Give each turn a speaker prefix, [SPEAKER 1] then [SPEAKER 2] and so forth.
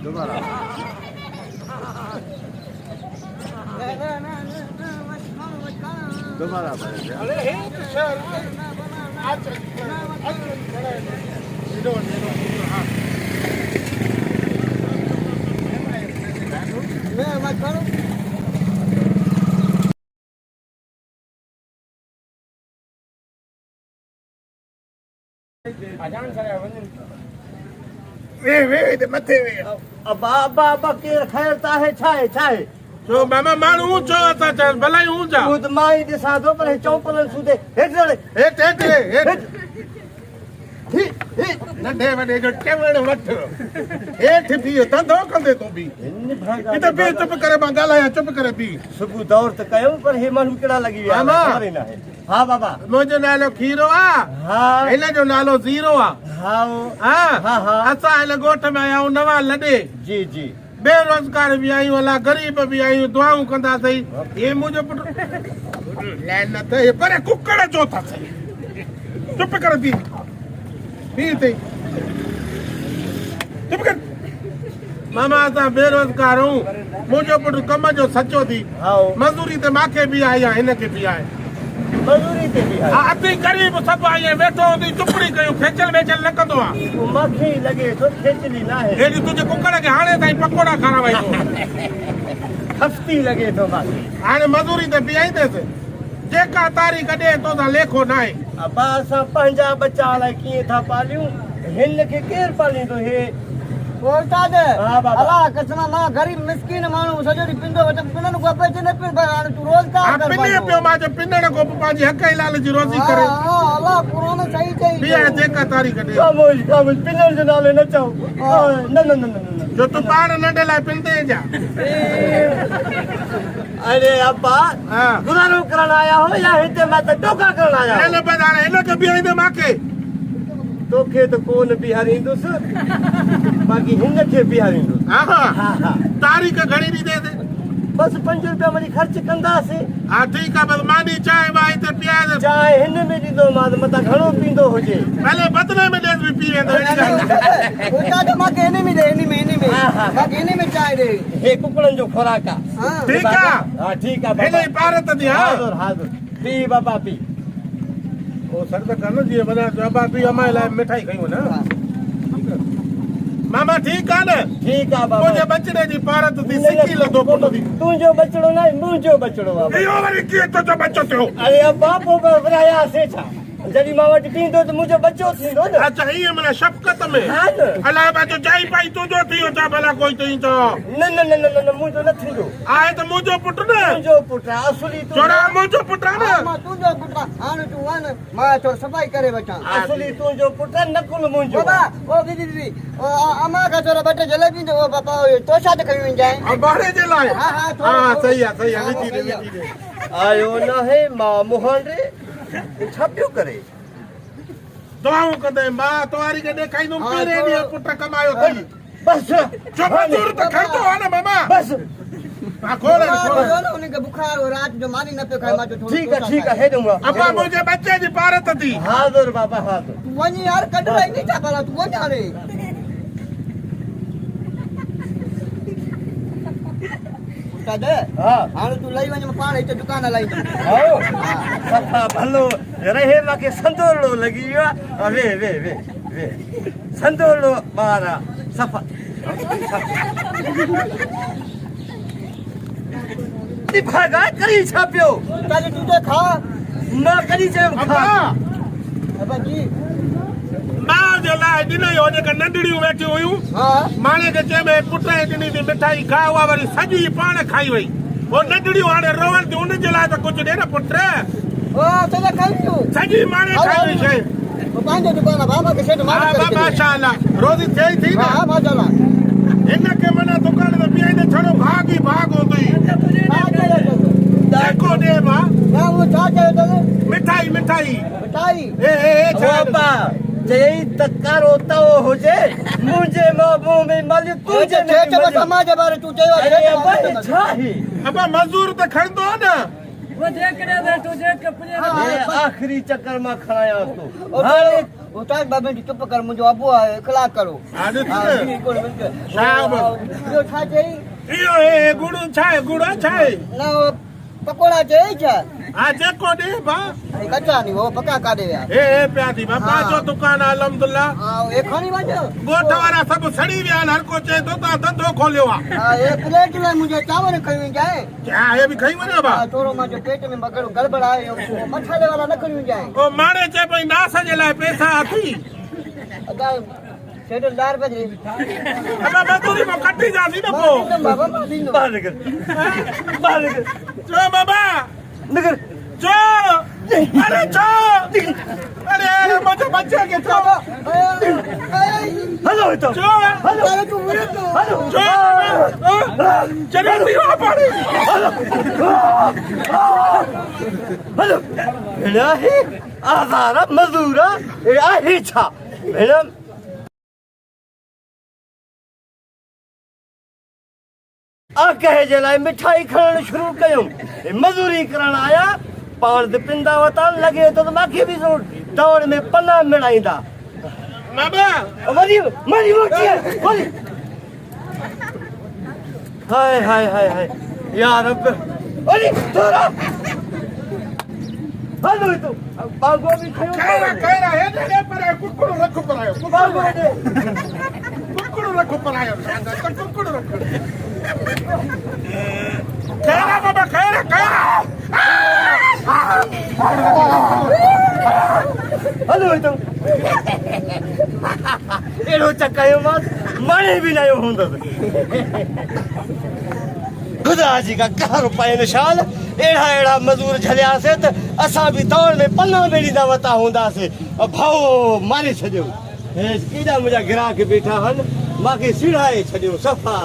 [SPEAKER 1] दोबारा दोबारा अरे हे सर आज मैं मत करो आजान सारा वे ते मथे वे अबा अबा अबा के खैर ता है छाए छाए तो मामा माण्हू ऊंचो था चल भलाई ऊंचा खुद माई दिसा दो पर चौपलन सुदे हेठ नंढे वॾे जो टेवण वठ हेठ बीहो धंधो कंदे तूं बि इते बि चुप करे मां ॻाल्हायां चुप करे बि सुबुह दौर त कयो पर हे माण्हू कहिड़ा लॻी विया हा बाबा मुंहिंजो नालो खीरो आहे हा हिन जो नालो ज़ीरो आहे हा असां हिन ॻोठ में आया आहियूं नवां लॾे जी जी बेरोज़गार बि आहियूं अलाह गरीब बि आहियूं दुआऊं कंदासीं हे मुंहिंजो पुटु लानत हे पर कुकड़ जो था सही चुप कर बि चुप कर मामा असां बेरोज़गार आहियूं मुंहिंजो पुटु कम जो सचो थी मज़दूरी ते मूंखे बि आहे या हिनखे बि आहे मज़दूरी ते बि आहे अति गरीब सभु आहे वेठो हूंदी चुपड़ी कयूं खेचल वेचल न कंदो आहे मूंखे लॻे थो खेचली न आहे हेॾी तुंहिंजे कुकड़ खे हाणे ताईं पकोड़ा खारावाई हफ़्ती लॻे थो मूंखे हाणे मज़दूरी ते बीहाईंदसि जेका तारीख़ ॾे तो सां लेखो न आहे अबा असां पंहिंजा बच्चा अलाए कीअं था पालियूं हिन खे केरु पालींदो हे उस्ताद अलाह कसम मां गरीब मिस्किन माण्हू सॼो ॾींहुं पिंदो वटि पिननि को पैसे न पिन हाणे तूं रोज़गार कर पिने पियो मां जो पिनण को पंहिंजी हक़ ई लाल जी रोज़ी करे अलाह क़ुरान सही चई बिया जेका तारीख़ ॾे खामोश पिनण जो नालो न चओ न न न न जो तूं पाण नंढे लाइ पिंदे जा अरे अब्बा गुज़ारो करण आया हो या हिते मां त टोका करण आया न न बस हाणे हिनखे बीहारींदे मूंखे तोखे त कोन बीहारींदुसि बाक़ी हिनखे बीहारींदुसि हा तारीख़ घणी ॾींदे बस 5 रुपया वरी ख़र्च कंदासीं हा ठीकु आहे बस मानी चांहि वां हिते पीआरे चांहि हिन में ॾींदोमांसि मथां घणो पींदो हुजे भले बदिले में ॾेसि बि पी वेंदो मूंखे हिन में ॾे हिन में बाक़ी हिन में चांहि ॾे हे कुकड़नि जो खुराक आहे ठीकु आहे हा ठीकु आहे हिन जी पारत थी हाज़ुर हाज़ुर पी बाबा पी ओ सर त कर न जीअं वञा बाबा पी अमाए लाइ मिठाई खयूं न मामा ठीकु आहे न ठीकु आहे बाबा मुंहिंजे बचड़े जी पारत थी सिकी लॻो पुट थी तुंहिंजो बचड़ो न मुंहिंजो बचड़ो आहे इहो वरी कीअं तुंहिंजो बचो थियो अरे बापो विरायासीं छा जॾहिं मां वटि ॾींदो त मुंहिंजो बचो थींदो न अच्छा हीअं माना शफ़क़त में अलाए बाजो चाई पाई तुंहिंजो थियो छा भला कोई तुई चओ न न न न न मुंहिंजो न थींदो आहे त मुंहिंजो पुटु न मुंहिंजो पुटु आहे असुली छोरा मुंहिंजो पुटु आहे न मां तुंहिंजो पुटु आहे हाणे तूं वञ मां थोरो सफ़ाई करे वठां असुली तुंहिंजो पुटु आहे नकुल मुंहिंजो बाबा ओ दीदी अमा खां थोरो ॿ टे जलेबी ओ पापा तोशा ते खणी वञजांइ बारे जे लाइ हा सही आहे विझी ॾे आयो न है मां मोहन रे छा पियो करे दुआऊं कंदे मां तोहारी खे ॾेखारींदुमि पहिरें ॾींहुं पुट कमायो थी बस छो मजूर त खर्चो आहे न मामा बस हा खोल उनखे बुखार हो रात जो मानी न पियो खाए मां जो ठीक है हे दूंगा अब्बा मुझे बच्चे जी पारत थी हाज़िर बाबा हाज़िर तू वनी यार कढ रही नहीं छा भला तू वञ हाणे हाणे तूं लई वञ पाण हिते दुकान हलाई भलो रहे मूंखे संदोलो लॻी वियो आहे वे संदोलो ॿार आहे सफ़ा भागा करी छा पियो तूं त खा मां करी चयुमि खा अबा जी मां जे लाइ ॾिनई हो जेका नंढड़ियूं वेठियूं हुयूं माणे खे चइबे पुट ॾिनी थी मिठाई खा उहा वरी सॼी पाण खाई वई हो नंढड़ियूं हाणे रोवन थियूं उनजे लाइ त कुझु ॾे न पुट सॼी माणे खाई वई शइ पंहिंजो दुकान आहे बाबा खे माशाअल्लाह रोज़ी थिए थी न हिनखे माना दुकान ते बीहाईंदे छड़ो भाग ई भाग हूंदी जेको ॾे मां छा चयो मिठाई मिठाई मिठाई चई त कारो तव हुजे मुंहिंजे मुंहुं में मल तुंहिंजे समाज बारे तूं चयो छा ही अबा मज़दूर त खणंदो न आखिरी चक्कर में खड़ाया तो
[SPEAKER 2] उस्ताद बाबे जी चुप कर मुझे अबू इखलास करो जो छा चई
[SPEAKER 3] इहो ए गुड़ छाए गुड़ छाए
[SPEAKER 2] ना पकोड़ा चई छा
[SPEAKER 3] आ जेको दे बा
[SPEAKER 2] कच्चा नहीं वो पक्का का दे यार
[SPEAKER 3] ए प्यादी बाबा जो दुकान अलहमदुलिल्लाह
[SPEAKER 2] हां ए खणी वजो
[SPEAKER 3] गोठ वाला सब सड़ी विया हर को चे तो धंधो खोलियो आ
[SPEAKER 2] ए प्लेट में मुझे चावल खणी जाए
[SPEAKER 3] क्या ये भी खाई वने बा
[SPEAKER 2] थोड़ो मां जो पेट में मगड़ गड़बड़ आए मसाले वाला न खणी जाए
[SPEAKER 3] ओ माने चे भई नास जे लाए पैसा अथी
[SPEAKER 2] अदा सेटलदार बजरी
[SPEAKER 3] अब मजदूरी में कटी जासी न को
[SPEAKER 2] बाबा मादीनो
[SPEAKER 1] बाहर निकल
[SPEAKER 3] जो बाबा
[SPEAKER 1] निकल
[SPEAKER 3] जो अरे जो अरे मुझे बच्चे के जो
[SPEAKER 1] हेलो तो
[SPEAKER 3] जो
[SPEAKER 1] हेलो
[SPEAKER 2] तू मुरे तो
[SPEAKER 1] हेलो
[SPEAKER 3] जो चलो दियो पानी
[SPEAKER 1] हेलो भेड़ा है आजारा मजदूरा आहे छा भेड़ा आ कहे जे लाइ मिठाई खणण शुरू कयूं मजूरी करण आया पाण ते पिंदा वता लगे तो माखे भी दौड़ में पन्ना मिलाईंदा
[SPEAKER 3] बाबा
[SPEAKER 1] वरी वरी मोटी वरी हाय हाय हाय हाय यार अब वरी तोरा हेलो तो बागो भी खयो
[SPEAKER 3] कहरा है ने पर कुकुड़ रख पर आयो
[SPEAKER 1] बागो दे
[SPEAKER 3] कुकुड़ रख पर आयो कुकुड़ रख कहरा बाबा कहरा
[SPEAKER 1] हेलो तो एड़ो चकायो मत माने भी नहीं होंदा खुदा जी का कहर पाए निशान एड़ा एड़ा मजदूर झलिया से त असा भी दौड़ में पन्ना मेरी दावता होंदा से भाओ मारे छडियो हे कीड़ा मुजा गिराक बैठा हन माके सिड़ाए छडियो सफा